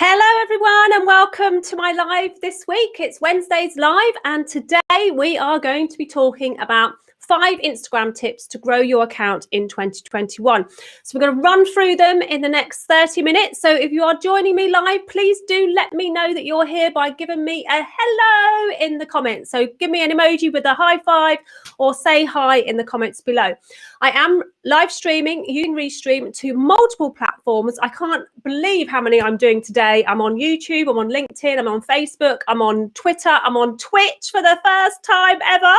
Hello everyone and welcome to my live this week. It's Wednesday's live and today we are going to be talking about 5 Instagram tips to grow your account in 2021. So we're going to run through them in the next 30 minutes. So if you are joining me live, please do let me know that you're here by giving me a hello in the comments. So give me an emoji with a high five or say hi in the comments below. I am live streaming. You can restream to multiple platforms. I can't believe how many I'm doing today. I'm on YouTube, I'm on LinkedIn, I'm on Facebook, I'm on Twitter, I'm on Twitch for the first time ever.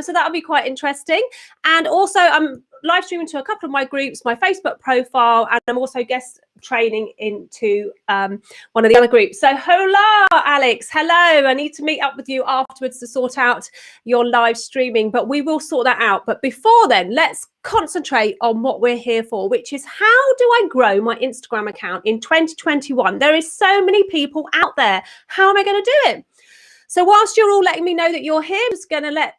So that'll be quite interesting. And also I'm live streaming to a couple of my groups, my Facebook profile, and I'm also guest training into one of the other groups. So hola, Alex. Hello. I need to meet up with you afterwards to sort out your live streaming, but we will sort that out. But before then, let's concentrate on what we're here for, which is how do I grow my Instagram account in 2021? There is so many people out there. How am I going to do it? So whilst you're all letting me know that you're here, I'm just going to let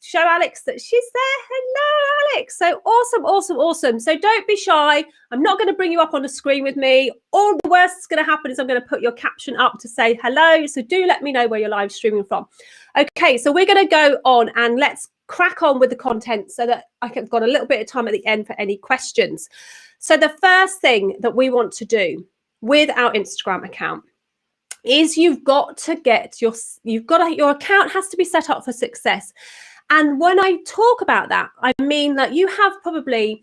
show Alex that she's there. Hello, Alex. So awesome, awesome, awesome. So don't be shy. I'm not going to bring you up on the screen with me. All the worst that's going to happen is I'm going to put your caption up to say hello. So do let me know where you're live streaming from. Okay, so we're going to go on and let's crack on with the content so that I've got a little bit of time at the end for any questions. So the first thing that we want to do with our Instagram account is your account has to be set up for success. And when I talk about that, I mean that you have probably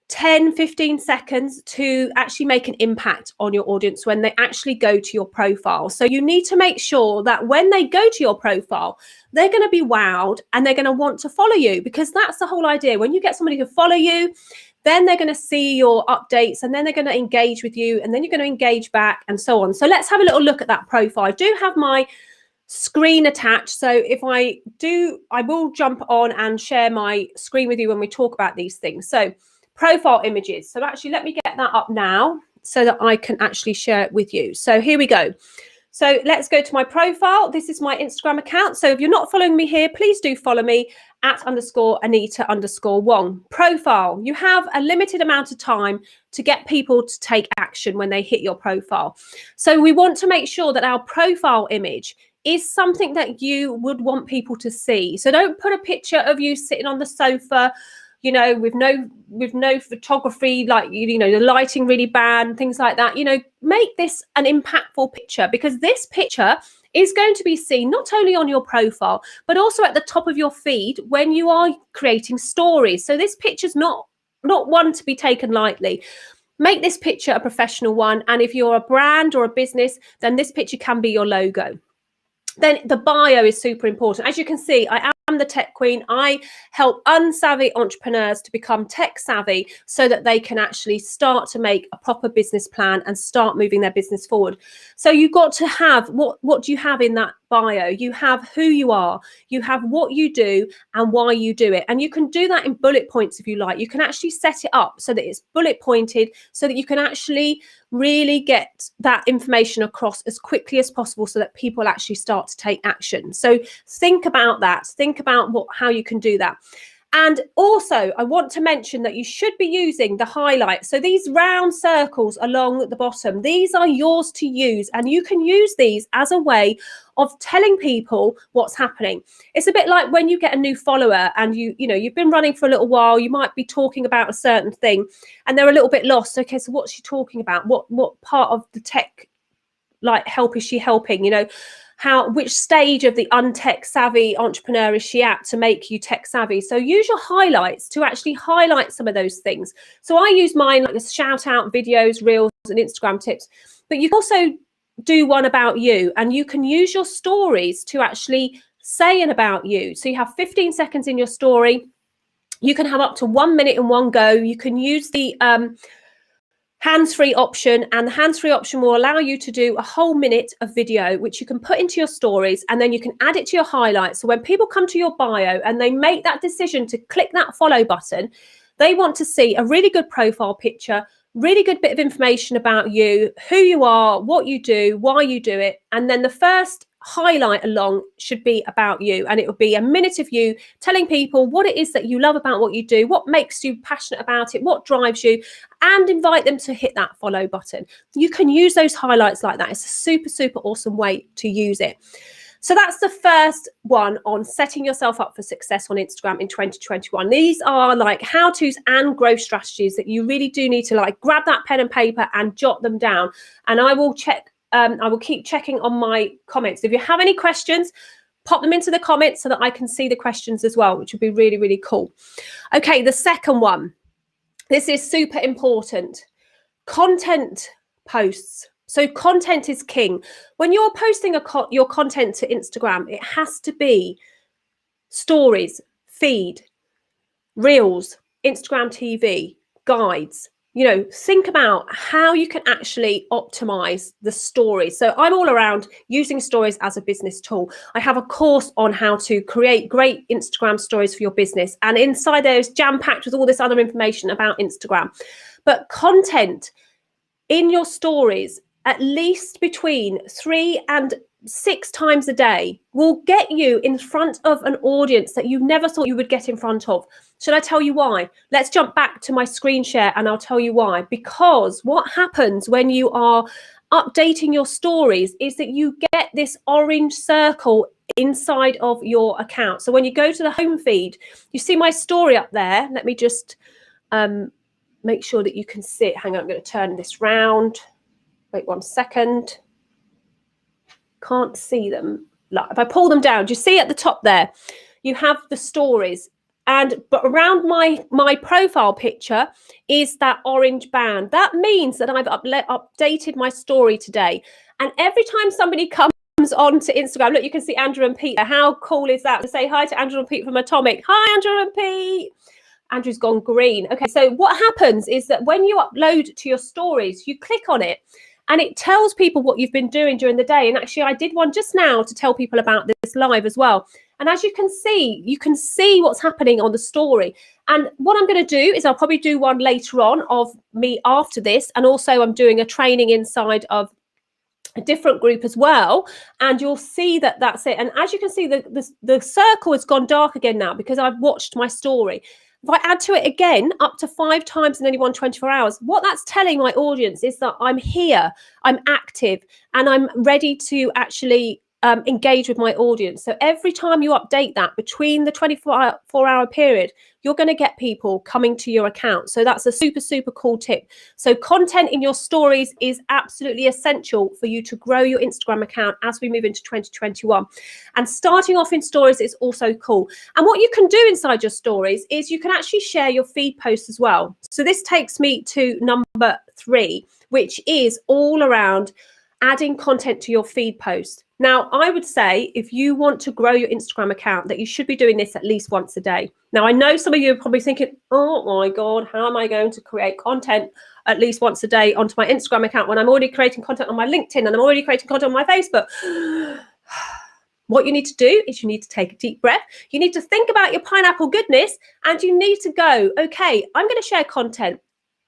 10-15 seconds to actually make an impact on your audience when they actually go to your profile. So you need to make sure that when they go to your profile, they're going to be wowed and they're going to want to follow you, because that's the whole idea. When you get somebody to follow you, then they're going to see your updates and then they're going to engage with you and then you're going to engage back and so on. So let's have a little look at that profile. I do have my screen attached. So if I do, I will jump on and share my screen with you when we talk about these things. So profile images. So actually, let me get that up now so that I can actually share it with you. So here we go. So let's go to my profile. This is my Instagram account. So if you're not following me here, please do follow me @Anita_Wong. Profile. You have a limited amount of time to get people to take action when they hit your profile. So we want to make sure that our profile image is something that you would want people to see. So don't put a picture of you sitting on the sofa, you know, with no photography, like, you know, the lighting really bad and things like that. You know, make this an impactful picture, because this picture is going to be seen not only on your profile, but also at the top of your feed when you are creating stories. So this picture's not one to be taken lightly. Make this picture a professional one. And if you're a brand or a business, then this picture can be your logo. Then the bio is super important. As you can see, I am the tech queen. I help unsavvy entrepreneurs to become tech savvy so that they can actually start to make a proper business plan and start moving their business forward. So you've got to have, what do you have in that bio? You have who you are, you have what you do and why you do it. And you can do that in bullet points if you like. You can actually set it up so that it's bullet pointed so that you can actually really get that information across as quickly as possible so that people actually start to take action. So think about that. Think about how you can do that. And also, I want to mention that you should be using the highlights. So these round circles along the bottom, these are yours to use, and you can use these as a way of telling people what's happening. It's a bit like when you get a new follower and you've been running for a little while, you might be talking about a certain thing and they're a little bit lost. Okay, so what's she talking about? What part of the tech help is she helping? You know, which stage of the untech savvy entrepreneur is she at to make you tech savvy? So use your highlights to actually highlight some of those things. So I use mine like the shout out videos, reels and Instagram tips, but you can also do one about you, and you can use your stories to actually say an about you. So you have 15 seconds in your story. You can have up to 1 minute in one go. You can use the hands-free option, and the hands-free option will allow you to do a whole minute of video, which you can put into your stories, and then you can add it to your highlights. So when people come to your bio and they make that decision to click that follow button, they want to see a really good profile picture, really good bit of information about you, who you are, what you do, why you do it. And then the first highlight along should be about you, and it would be a minute of you telling people what it is that you love about what you do, what makes you passionate about it, what drives you, and invite them to hit that follow button. You can use those highlights like that. It's a super awesome way to use it. So that's the first one on setting yourself up for success on Instagram in 2021. These are like how-tos and growth strategies that you really do need to like grab that pen and paper and jot them down. And I will keep checking on my comments. If you have any questions, pop them into the comments so that I can see the questions as well, which would be really cool. Okay, the second one. This is super important. Content posts. So content is king. When you're posting your content to Instagram, it has to be stories, feed, reels, Instagram TV, guides. You know, think about how you can actually optimize the stories. So I'm all around using stories as a business tool. I have a course on how to create great Instagram stories for your business. And inside there is jam-packed with all this other information about Instagram. But content in your stories, at least between 3 and 6 times a day, will get you in front of an audience that you never thought you would get in front of. Should I tell you why? Let's jump back to my screen share and I'll tell you why. Because what happens when you are updating your stories is that you get this orange circle inside of your account. So when you go to the home feed, you see my story up there. Let me just make sure that you can see it. Hang on, I'm going to turn this round. Wait 1 second. Can't see them. Like, if I pull them down, do you see at the top there? You have the stories, but around my profile picture is that orange band. That means that I've updated my story today. And every time somebody comes onto Instagram, look, you can see Andrew and Pete. How cool is that? To say hi to Andrew and Pete from Atomic. Hi, Andrew and Pete. Andrew's gone green. Okay, so what happens is that when you upload to your stories, you click on it, and it tells people what you've been doing during the day. And actually, I did one just now to tell people about this live as well. And as you can see what's happening on the story. And what I'm going to do is I'll probably do one later on of me after this. And also I'm doing a training inside of a different group as well. And you'll see that that's it. And as you can see, the circle has gone dark again now because I've watched my story. If I add to it again, up to 5 times in only 24 hours, what that's telling my audience is that I'm here, I'm active, and I'm ready to actually engage with my audience. So every time you update that between the 24-hour period, you're going to get people coming to your account. So that's a super cool tip. So content in your stories is absolutely essential for you to grow your Instagram account as we move into 2021. And starting off in stories is also cool. And what you can do inside your stories is you can actually share your feed posts as well. So this takes me to number 3, which is all around adding content to your feed post. Now, I would say if you want to grow your Instagram account, that you should be doing this at least once a day. Now, I know some of you are probably thinking, oh my God, how am I going to create content at least once a day onto my Instagram account when I'm already creating content on my LinkedIn and I'm already creating content on my Facebook? What you need to do is you need to take a deep breath. You need to think about your pineapple goodness, and you need to go, okay, I'm going to share content.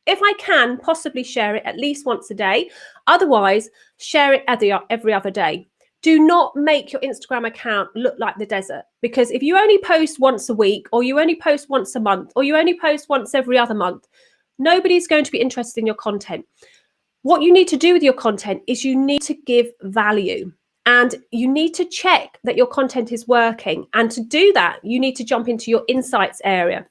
If I can, possibly share it at least once a day. Otherwise, share it every other day. Do not make your Instagram account look like the desert, because if you only post once a week, or you only post once a month, or you only post once every other month, nobody's going to be interested in your content. What you need to do with your content is you need to give value, and you need to check that your content is working. And to do that, you need to jump into your insights area.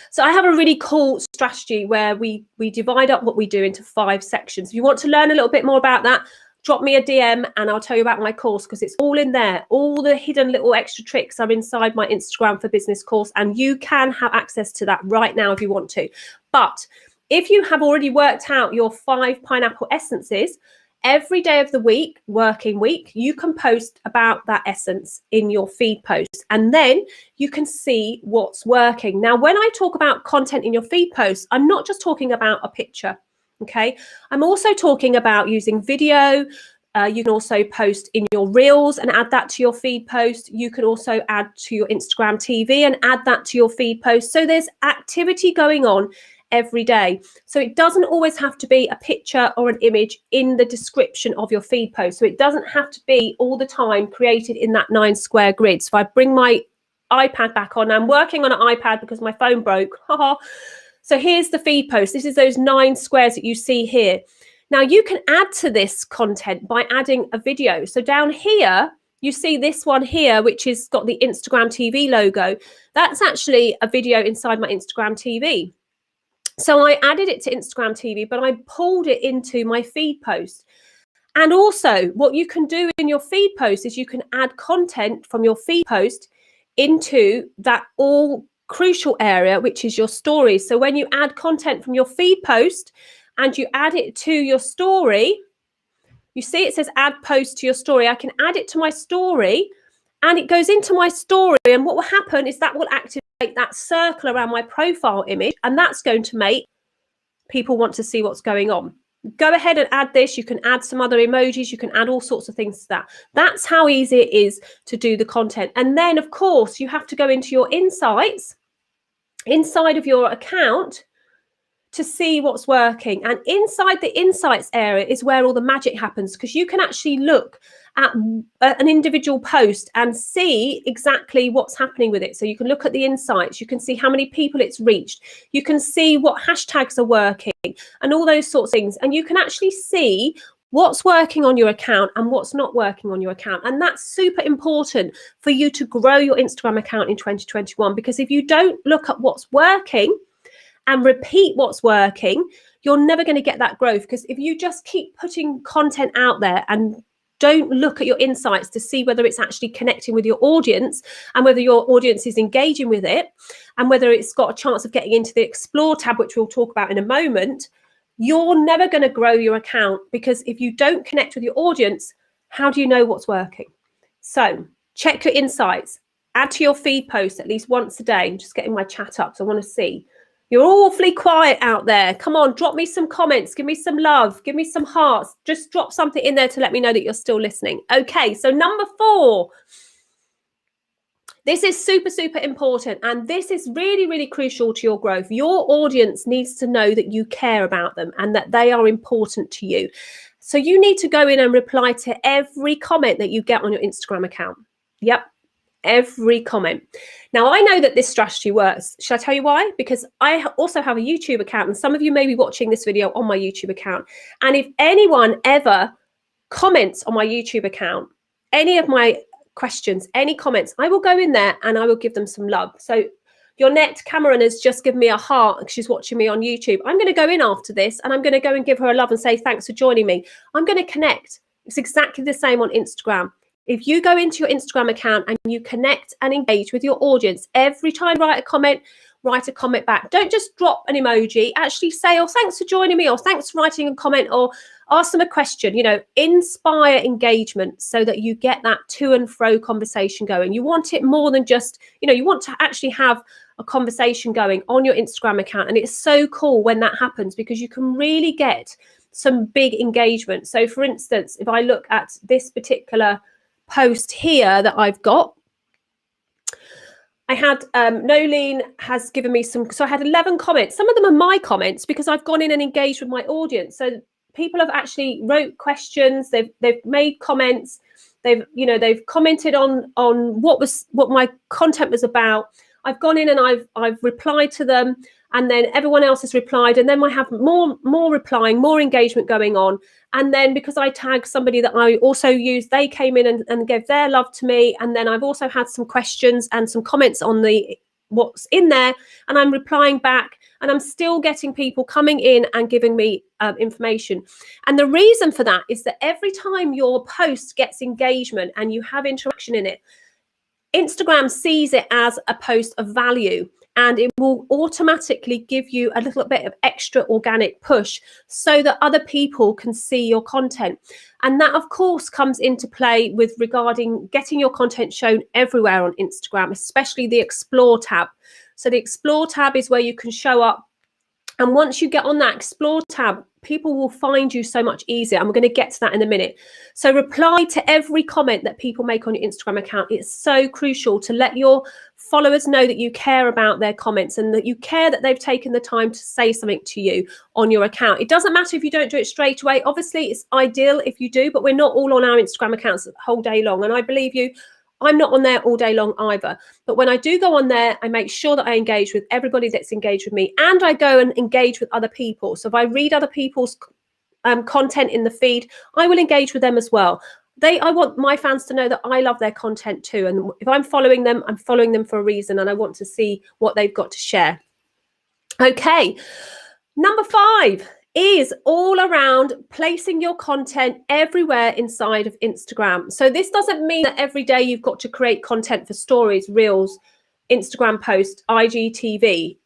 So I have a really cool strategy where we divide up what we do into 5 sections. If you want to learn a little bit more about that, drop me a DM and I'll tell you about my course, because it's all in there. All the hidden little extra tricks are inside my Instagram for Business course, and you can have access to that right now if you want to. But if you have already worked out your 5 pineapple essences, every day of the week, working week, you can post about that essence in your feed posts, and then you can see what's working. Now, when I talk about content in your feed posts, I'm not just talking about a picture. Okay, I'm also talking about using video. You can also post in your reels and add that to your feed post. You can also add to your Instagram TV and add that to your feed post. So there's activity going on every day. So it doesn't always have to be a picture or an image in the description of your feed post. So it doesn't have to be all the time created in that 9 square grid. So if I bring my iPad back on, I'm working on an iPad because my phone broke. So here's the feed post. This is those 9 squares that you see here. Now you can add to this content by adding a video. So down here, you see this one here, which has got the Instagram TV logo. That's actually a video inside my Instagram TV. So I added it to Instagram TV, but I pulled it into my feed post. And also what you can do in your feed post is you can add content from your feed post into that all crucial area, which is your stories. So when you add content from your feed post and you add it to your story, you see it says add post to your story. I can add it to my story and it goes into my story. And what will happen is that will activate that circle around my profile image. And that's going to make people want to see what's going on. Go ahead and add this. You can add some other emojis. You can add all sorts of things to that. That's how easy it is to do the content. And then, of course, you have to go into your insights inside of your account to see what's working. And inside the insights area is where all the magic happens, because you can actually look at an individual post and see exactly what's happening with it. So you can look at the insights, you can see how many people it's reached, you can see what hashtags are working and all those sorts of things. And you can actually see what's working on your account and what's not working on your account. And that's super important for you to grow your Instagram account in 2021, because if you don't look at what's working and repeat what's working, you're never going to get that growth. Because if you just keep putting content out there and don't look at your insights to see whether it's actually connecting with your audience and whether your audience is engaging with it and whether it's got a chance of getting into the Explore tab, which we'll talk about in a moment, you're never going to grow your account. Because if you don't connect with your audience, how do you know what's working? So check your insights, add to your feed post at least once a day. I'm just getting my chat up, so I want to see. You're awfully quiet out there. Come on, drop me some comments. Give me some love. Give me some hearts. Just drop something in there to let me know that you're still listening. Okay, so number 4. This is super, super important. And this is really, really crucial to your growth. Your audience needs to know that you care about them and that they are important to you. So you need to go in and reply to every comment that you get on your Instagram account. Yep. Every comment. Now, I know that this strategy works. Should I tell you why? Because I also have a YouTube account, and some of you may be watching this video on my YouTube account. And if anyone ever comments on my YouTube account, any of my questions, any comments, I will go in there and I will give them some love. So Yonette Cameron has just given me a heart because she's watching me on YouTube. I'm going to go in after this and I'm going to go and give her a love and say, thanks for joining me. I'm going to connect. It's exactly the same on Instagram. If you go into your Instagram account and you connect and engage with your audience, every time you write a comment back. Don't just drop an emoji. Actually say, oh, thanks for joining me, or thanks for writing a comment, or ask them a question. You know, inspire engagement so that you get that to and fro conversation going. You want it more than just, you know, you want to actually have a conversation going on your Instagram account. And it's so cool when that happens, because you can really get some big engagement. So for instance, if I look at this particular post here that I've got, I had Nolene has given me some, so I had 11 comments. Some of them are my comments because I've gone in and engaged with my audience. So people have actually wrote questions, they've made comments, they've commented on what my content was about. I've gone in and I've replied to them, and then everyone else has replied, and then I have more replying, more engagement going on. And then because I tagged somebody that I also used, they came in and gave their love to me. And then I've also had some questions and some comments on what's in there, and I'm replying back, and I'm still getting people coming in and giving me information. And the reason for that is that every time your post gets engagement and you have interaction in it, Instagram sees it as a post of value, and it will automatically give you a little bit of extra organic push so that other people can see your content. And that, of course, comes into play with regarding getting your content shown everywhere on Instagram, especially the Explore tab. So the Explore tab is where you can show up And once you get on that explore tab, people will find you so much easier. And we're going to get to that in a minute. So reply to every comment that people make on your Instagram account. It's so crucial to let your followers know that you care about their comments and that you care that they've taken the time to say something to you on your account. It doesn't matter if you don't do it straight away. Obviously, it's ideal if you do, but we're not all on our Instagram accounts the whole day long. And I believe you, I'm not on there all day long either. But when I do go on there, I make sure that I engage with everybody that's engaged with me, and I go and engage with other people. So if I read other people's content in the feed, I will engage with them as well. I want my fans to know that I love their content too. And if I'm following them for a reason, and I want to see what they've got to share. Okay, number 5 is all around placing your content everywhere inside of Instagram. So this doesn't mean that every day you've got to create content for stories, reels, Instagram posts, IGTV,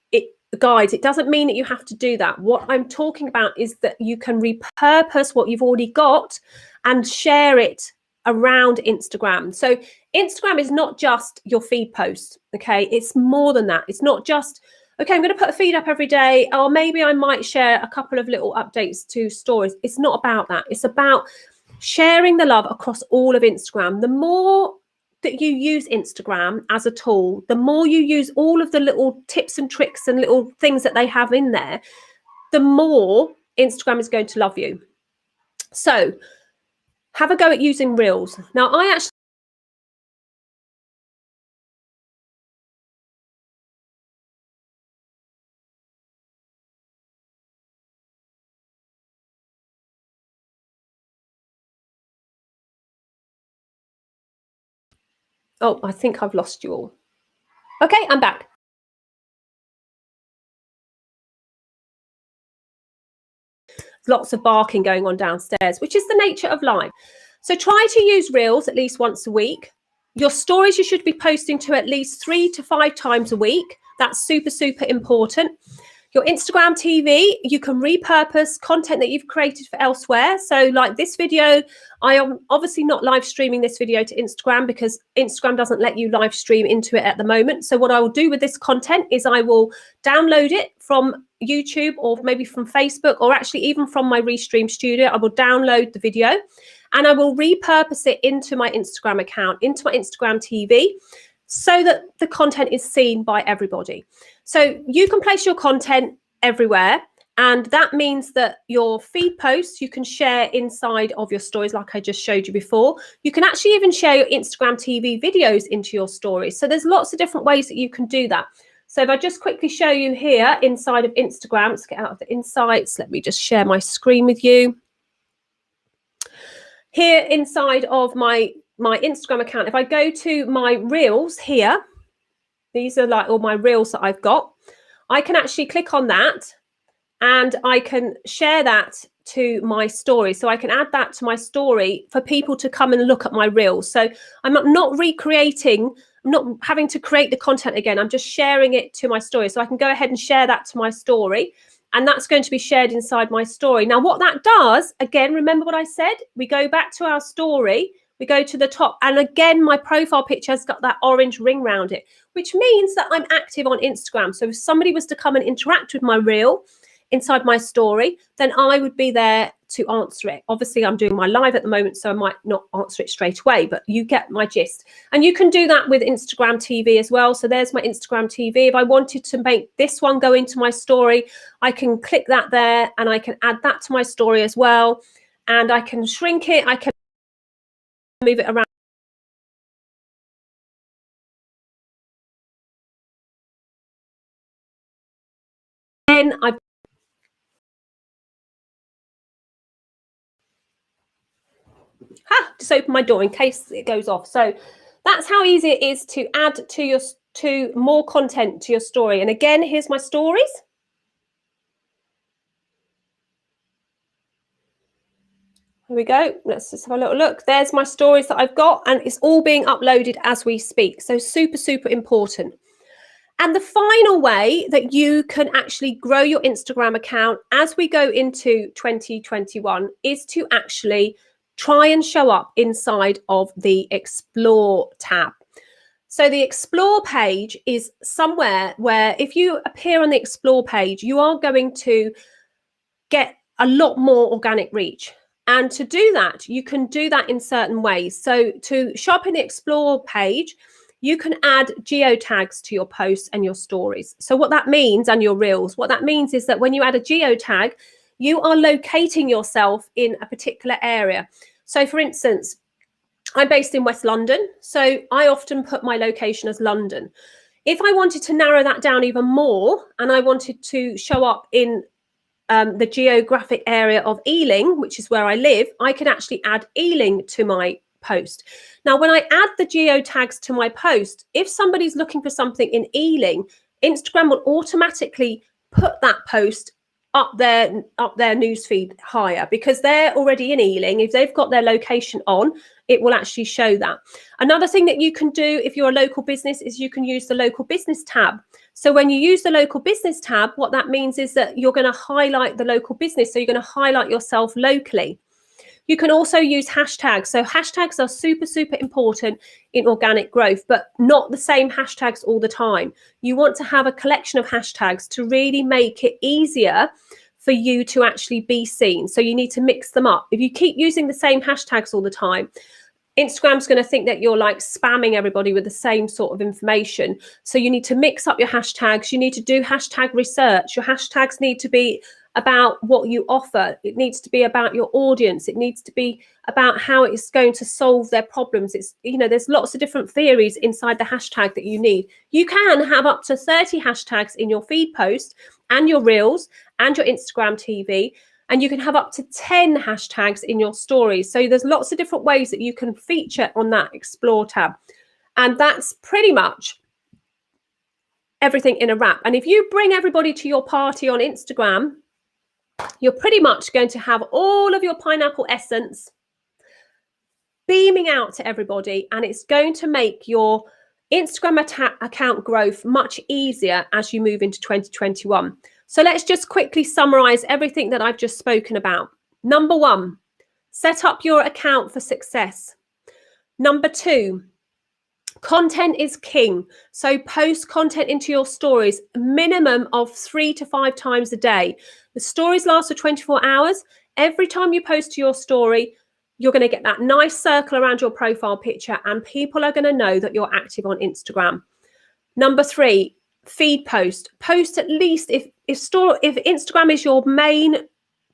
guides. It doesn't mean that you have to do that. What I'm talking about is that you can repurpose what you've already got and share it around Instagram. So Instagram is not just your feed posts, okay? It's more than that. It's not just, okay, I'm going to put a feed up every day, or maybe I might share a couple of little updates to stories. It's not about that. It's about sharing the love across all of Instagram. The more that you use Instagram as a tool, the more you use all of the little tips and tricks and little things that they have in there, the more Instagram is going to love you. So have a go at using Reels. Now, I actually oh, I think I've lost you all. Okay, I'm back. Lots of barking going on downstairs, which is the nature of life. So try to use Reels at least once a week. Your stories you should be posting to at least 3 to 5 times a week. That's super, super important. Your Instagram TV, you can repurpose content that you've created for elsewhere. So like this video, I am obviously not live streaming this video to Instagram because Instagram doesn't let you live stream into it at the moment. So what I will do with this content is I will download it from YouTube or maybe from Facebook, or actually even from my Restream studio. I will download the video and I will repurpose it into my Instagram account, into my Instagram TV, so that the content is seen by everybody. So you can place your content everywhere, and that means that your feed posts you can share inside of your stories like I just showed you before. You can actually even share your Instagram TV videos into your stories. So there's lots of different ways that you can do that. So if I just quickly show you here inside of Instagram, let's get out of the insights. Let me just share my screen with you. Here inside of my Instagram account, if I go to my Reels here, these are like all my Reels that I've got. I can actually click on that and I can share that to my story. So I can add that to my story for people to come and look at my Reels. So I'm not recreating, I'm not having to create the content again. I'm just sharing it to my story. So I can go ahead and share that to my story, and that's going to be shared inside my story. Now, what that does, again, remember what I said? We go back to our story, we go to the top, and again, my profile picture has got that orange ring around it, which means that I'm active on Instagram. So if somebody was to come and interact with my reel inside my story, then I would be there to answer it. Obviously, I'm doing my live at the moment, so I might not answer it straight away, but you get my gist. And you can do that with Instagram TV as well. So there's my Instagram TV. If I wanted to make this one go into my story, I can click that there and I can add that to my story as well. And I can shrink it. I can move it around. Then I've just open my door in case it goes off. So that's how easy it is to add to more content to your story. And again, here's my stories. Here we go. Let's just have a little look. There's my stories that I've got, and it's all being uploaded as we speak. So super, super important. And the final way that you can actually grow your Instagram account as we go into 2021 is to actually try and show up inside of the Explore tab. So the explore page is somewhere where if you appear on the explore page, you are going to get a lot more organic reach. And to do that, you can do that in certain ways. So to show up in the explore page, you can add geotags to your posts and your stories. So what that means, and your reels, what that means is that when you add a geotag, you are locating yourself in a particular area. So for instance, I'm based in West London, so I often put my location as London. If I wanted to narrow that down even more and I wanted to show up in the geographic area of Ealing, which is where I live, I can actually add Ealing to my post. Now, when I add the geotags to my post, if somebody's looking for something in Ealing, Instagram will automatically put that post up their newsfeed higher because they're already in Ealing. If they've got their location on, it will actually show that. Another thing that you can do if you're a local business is you can use the local business tab. So when you use the local business tab, what that means is that you're going to highlight the local business. So you're going to highlight yourself locally. You can also use hashtags. So hashtags are super, super important in organic growth, but not the same hashtags all the time. You want to have a collection of hashtags to really make it easier for you to actually be seen. So you need to mix them up. If you keep using the same hashtags all the time, Instagram's going to think that you're like spamming everybody with the same sort of information. So you need to mix up your hashtags. You need to do hashtag research. Your hashtags need to be about what you offer. It needs to be about your audience. It needs to be about how it's going to solve their problems. It's, you know, there's lots of different theories inside the hashtag that you need. You can have up to 30 hashtags in your feed post and your reels and your Instagram TV. And you can have up to 10 hashtags in your stories. So there's lots of different ways that you can feature on that Explore tab. And that's pretty much everything in a wrap. And if you bring everybody to your party on Instagram, you're pretty much going to have all of your pineapple essence beaming out to everybody. And it's going to make your Instagram account growth much easier as you move into 2021. So let's just quickly summarize everything that I've just spoken about. Number 1, set up your account for success. Number 2, content is king. So post content into your stories, a minimum of 3 to 5 times a day. The stories last for 24 hours. Every time you post to your story, you're going to get that nice circle around your profile picture and people are going to know that you're active on Instagram. Number 3, feed post. Post at least if Instagram is your main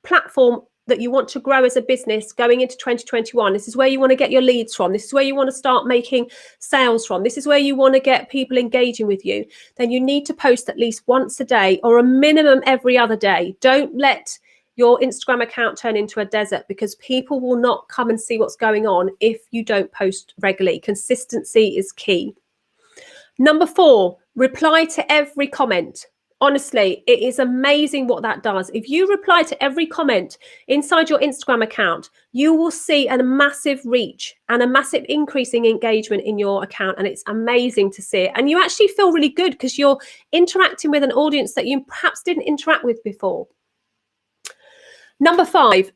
platform that you want to grow as a business going into 2021. This is where you want to get your leads from. This is where you want to start making sales from. This is where you want to get people engaging with you. Then you need to post at least once a day or a minimum every other day. Don't let your Instagram account turn into a desert because people will not come and see what's going on if you don't post regularly. Consistency is key. Number 4, reply to every comment. Honestly, it is amazing what that does. If you reply to every comment inside your Instagram account, you will see a massive reach and a massive increase in engagement in your account. And it's amazing to see it. And you actually feel really good because you're interacting with an audience that you perhaps didn't interact with before. Number 5,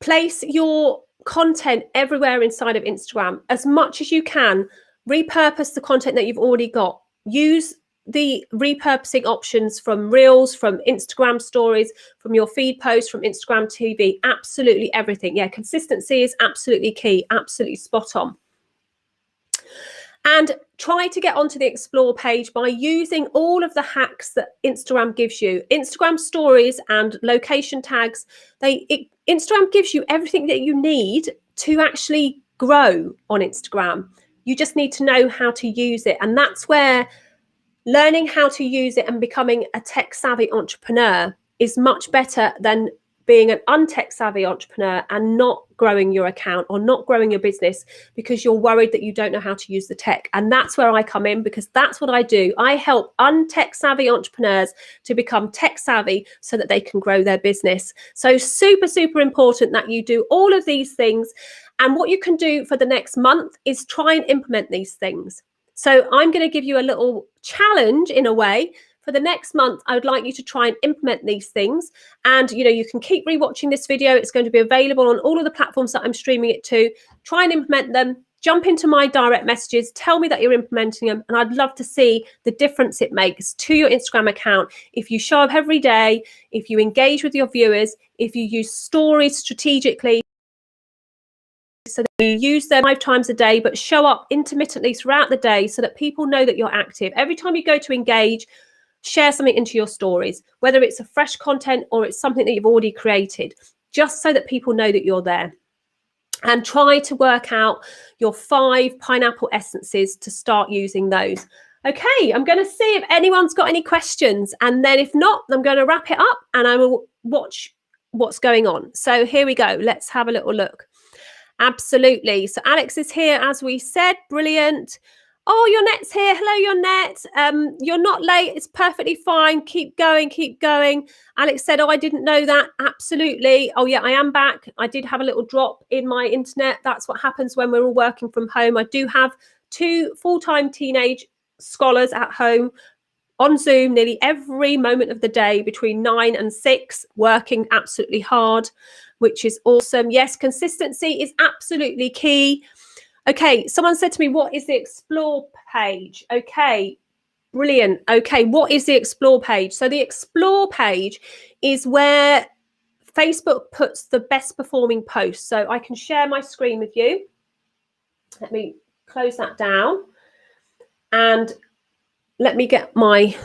place your content everywhere inside of Instagram. As much as you can, repurpose the content that you've already got. Use the repurposing options from Reels, from Instagram stories, from your feed posts, from Instagram TV, absolutely everything. Yeah, consistency is absolutely key, absolutely spot on. And try to get onto the Explore page by using all of the hacks that Instagram gives you. Instagram stories and location tags, Instagram gives you everything that you need to actually grow on Instagram. You just need to know how to use it. And that's where learning how to use it and becoming a tech savvy entrepreneur is much better than being an untech savvy entrepreneur and not growing your account or not growing your business because you're worried that you don't know how to use the tech. And that's where I come in because that's what I do. I help untech savvy entrepreneurs to become tech savvy so that they can grow their business. So super, super important that you do all of these things. And what you can do for the next month is try and implement these things. So I'm going to give you a little challenge in a way. For the next month, I would like you to try and implement these things. And, you know, you can keep rewatching this video. It's going to be available on all of the platforms that I'm streaming it to. Try and implement them. jump into my direct messages, tell me that you're implementing them, and I'd love to see the difference it makes to your Instagram account. If you show up every day, if you engage with your viewers, if you use stories strategically, so that you use them 5 times a day, but show up intermittently throughout the day so that people know that you're active. Every time you go to engage, share something into your stories, whether it's a fresh content or it's something that you've already created, just so that people know that you're there. And try to work out your 5 pineapple essences to start using those. Okay, I'm going to see if anyone's got any questions. And then if not, I'm going to wrap it up and I will watch what's going on. So here we go. Let's have a little look. Absolutely. So Alex is here, as we said. Brilliant. Oh, your net's here. Hello, your net. You're not late. It's perfectly fine. Keep going. Keep going. Alex said, oh, I didn't know that. Absolutely. Oh, yeah, I am back. I did have a little drop in my internet. That's what happens when we're all working from home. I do have 2 full-time teenage scholars at home on Zoom nearly every moment of the day between 9 and 6, working absolutely hard, which is awesome. Yes, consistency is absolutely key. Okay, someone said to me, what is the explore page? Okay, brilliant. Okay, what is the explore page? So the explore page is where Facebook puts the best performing posts. So I can share my screen with you. Let me close that down and let me get my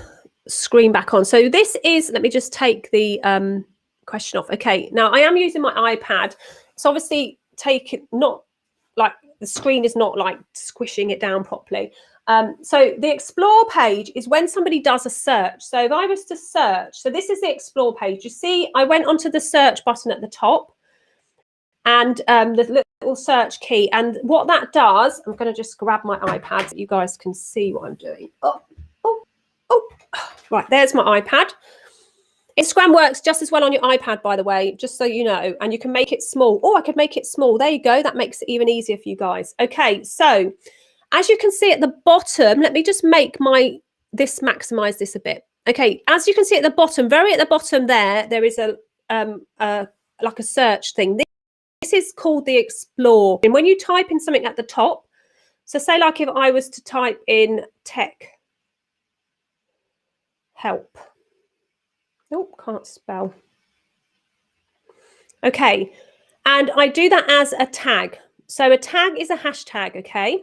screen back on. So this is, let me just take the question off. Okay, now I am using my iPad. So obviously not like the screen is not like squishing it down properly. So the explore page is when somebody does a search. So if I was to search, so this is the explore page. You see, I went onto the search button at the top and the little search key. And what that does, I'm going to just grab my iPad so you guys can see what I'm doing. Oh. Right, there's my iPad. Instagram works just as well on your iPad, by the way, just so you know, and you can make it small. Oh, I could make it small. There you go. That makes it even easier for you guys. Okay, so as you can see at the bottom, let me just make maximize this a bit. Okay, as you can see at the bottom, very at the bottom there is a like a search thing. This is called the explore. And when you type in something at the top, so say like if I was to type in tech help. Oh, can't spell. Okay, and I do that as a tag. So a tag is a hashtag, okay?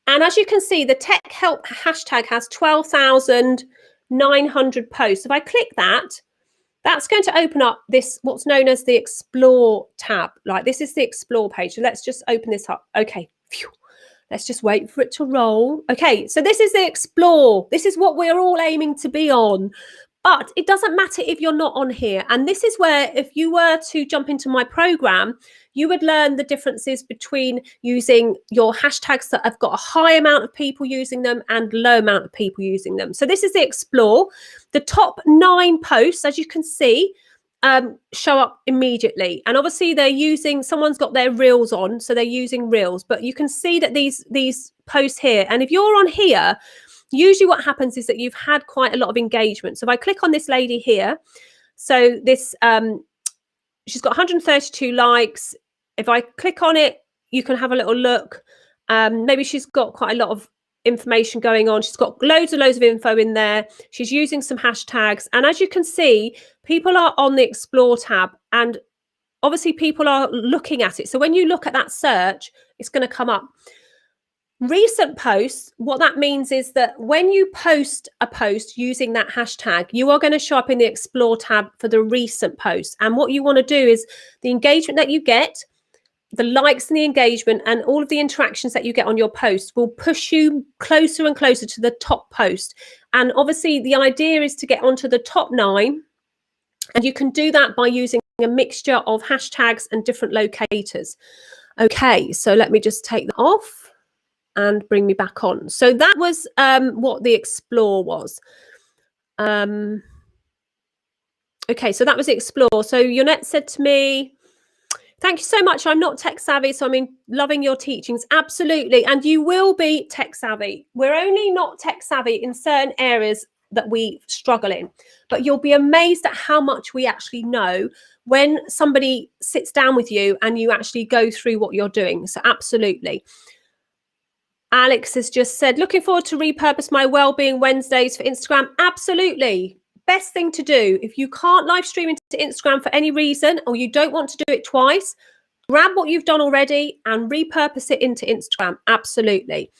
And as you can see, the tech help hashtag has 12,900 posts. If I click that, that's going to open up this, what's known as the explore tab. Like this is the explore page. So let's just open this up. Okay, phew. Let's just wait for it to roll. Okay, so this is the explore. This is what we're all aiming to be on. But it doesn't matter if you're not on here. And this is where if you were to jump into my program, you would learn the differences between using your hashtags that have got a high amount of people using them and low amount of people using them. So this is the explore. The top 9 posts, as you can see, show up immediately. And obviously they're using, someone's got their reels on, so they're using reels. But you can see that these posts here, and if you're on here, usually what happens is that you've had quite a lot of engagement. So if I click on this lady here, so this she's got 132 likes. If I click on it, you can have a little look. Maybe she's got quite a lot of information going on. She's got loads of info in there. She's using some hashtags, and as you can see, people are on the explore tab, and obviously people are looking at it. So when you look at that search, it's going to come up. Recent posts, what that means is that when you post a post using that hashtag, you are going to show up in the explore tab for the recent posts. And what you want to do is the engagement that you get, the likes and the engagement and all of the interactions that you get on your post will push you closer and closer to the top post. And obviously the idea is to get onto the top 9, and you can do that by using a mixture of hashtags and different locators. Okay, so let me just take that off and bring me back on. So that was what the explore was. Okay, so that was the explore. So Yonette said to me, thank you so much. I'm not tech savvy, so I'm loving your teachings. Absolutely. And you will be tech savvy. We're only not tech savvy in certain areas that we struggle in. But you'll be amazed at how much we actually know when somebody sits down with you and you actually go through what you're doing. So absolutely. Alex has just said, looking forward to repurpose my Wellbeing Wednesdays for Instagram. Absolutely. Best thing to do. If you can't live stream into Instagram for any reason, or you don't want to do it twice, grab what you've done already and repurpose it into Instagram. Absolutely.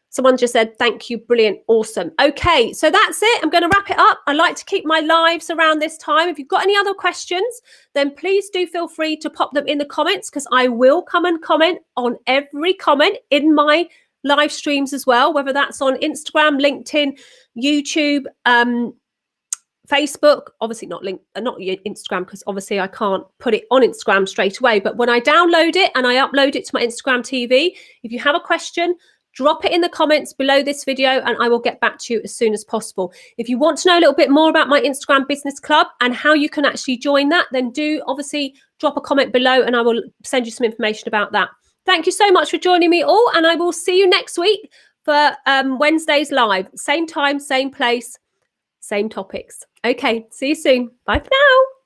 Someone just said, thank you. Brilliant. Awesome. Okay, so that's it. I'm going to wrap it up. I like to keep my lives around this time. If you've got any other questions, then please do feel free to pop them in the comments, because I will come and comment on every comment in my live streams as well, whether that's on Instagram, LinkedIn, YouTube, Facebook, obviously not Instagram, because obviously I can't put it on Instagram straight away. But when I download it and I upload it to my Instagram TV, if you have a question, drop it in the comments below this video and I will get back to you as soon as possible. If you want to know a little bit more about my Instagram Business Club and how you can actually join that, then do obviously drop a comment below and I will send you some information about that. Thank you so much for joining me all, and I will see you next week for Wednesdays live. Same time, same place, same topics. Okay, see you soon. Bye for now.